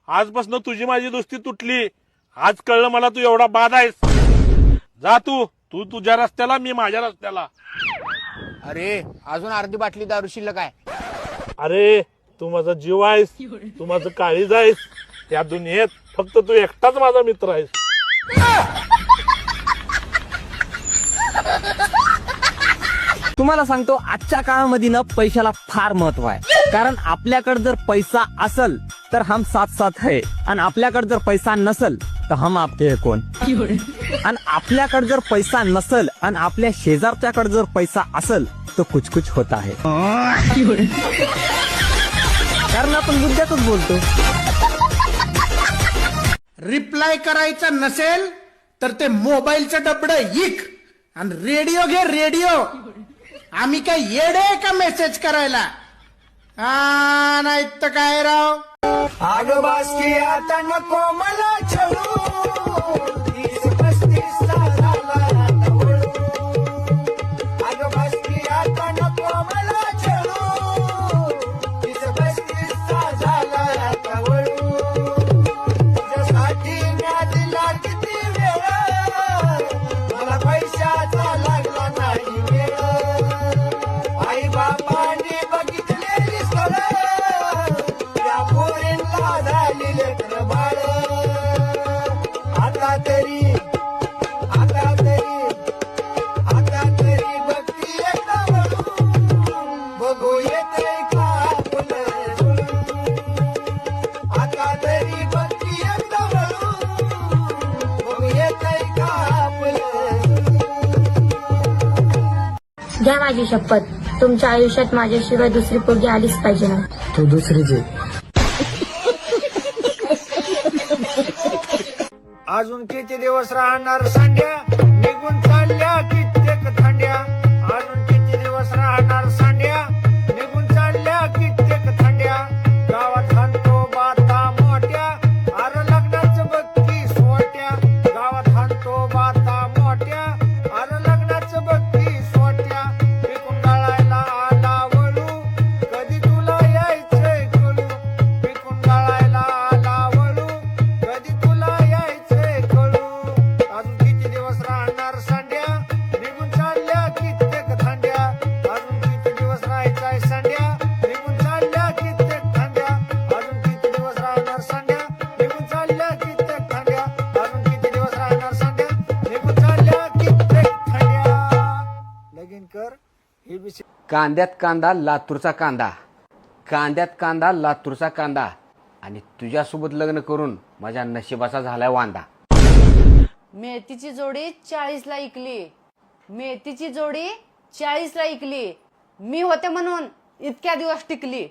आजपासून तुझी माझी दोस्ती तुटली. आज कळलं मला तू एवढा बाद आहेस. जा तू तू तुझ्या रस्त्याला, मी माझ्या रस्त्याला. अरे अजून अर्धी बाटली दारू शिल्लक आहे. अरे तू माझा जीव आहेस, तू माझं काळीज आहेस. या दुनियेत फक्त तू एकटाच माझा मित्र आहेस. तुम्हाला सांगतो आजच्या काळामध्ये ना पैशाला फार महत्व आहे. कारण आपल्याकडे जर पैसा असल तर हम साथ साथ है, आणि आपल्याकडे जर पैसा नसल तर हम आपके है कोण. आणि आपल्याकडे जर पैसा नसल आणि आपल्या शेजारच्याकडे जर पैसा असल तर कुछ कुछ होता है. कारण आपण मुद्द्यातच बोलतो. रिप्लाय करायचं नसेल तर ते मोबाईलचं डबडं इक आणि रेडिओ घे रेडिओ. आम्ही काय येडे का मेसेज करायला? नाही तर काय राव. अगं बासकी आता नको मला छळू, 30-35 झाला आता वळू. अगं बासकी आता नको मला छळू, 30-35 झाला आता वळू. तुझ्यासाठी म्या दिला किती वेळ, मला पैशाचा लागला नाही वेळ. आई बापाने बघितलेली स्थळं, त्या पोरींना झाली लेकरं बाळ. आता तरी बघती एकदा वळून, बघू येतंय का आपलं जुळून. आता तरी बघती एकदा वळून, बघू येतंय का आपलं जुळून. घ्या माझी शपथ, तुमच्या आयुष्यात माझ्याशिवाय दुसरी पोरगी आलीच पाहिजे ना. तू दुसरीचे. अजून किती दिवस राहणार सांड्या, निघून चालल्या कित्येक थंड्या. अजून किती दिवस राहणार सांड्या, निघून चालल्या कित्येक थंड्या. गावात हाणतो बाता मोठ्या, अरे लग्नाचं बक्की सोट्या. गावात हाणतो बाता मोठ्या, अरे लग्नाचं बक्की सोट्या. पिकून गाळायला आला वळू, कधी तुला यायचंय कळू. पिकून गाळायला आला वळू, कधी तुला यायचंय कळू. अजून किती दिवस राहणार सांड्या, निघून चालल्या कित्येक थंड्या. अजून किती दिवस राहायचाय सांड्या, निघून चालल्या कित्येक थंड्या. अजून किती दिवस राहणार सांड्या, निघून चालल्या कित्येक थंड्या. अजून किती दिवस राहणार सांड्या, निघून चालल्या कित्येक थंड्या. लगीन कर हे बी. कांद्यात कांदा लातूरचा कांदा, कांद्यात कांदा लातूरचा कांदा. आणि तुझ्यासोबत लग्न करून माझ्या नशिबाचा झालाय वांदा. मेथीची जोडी 40ला इकली, मेथीची जोडी 40ला इकली. मी होते म्हणून इतक्या दिवस टिकली.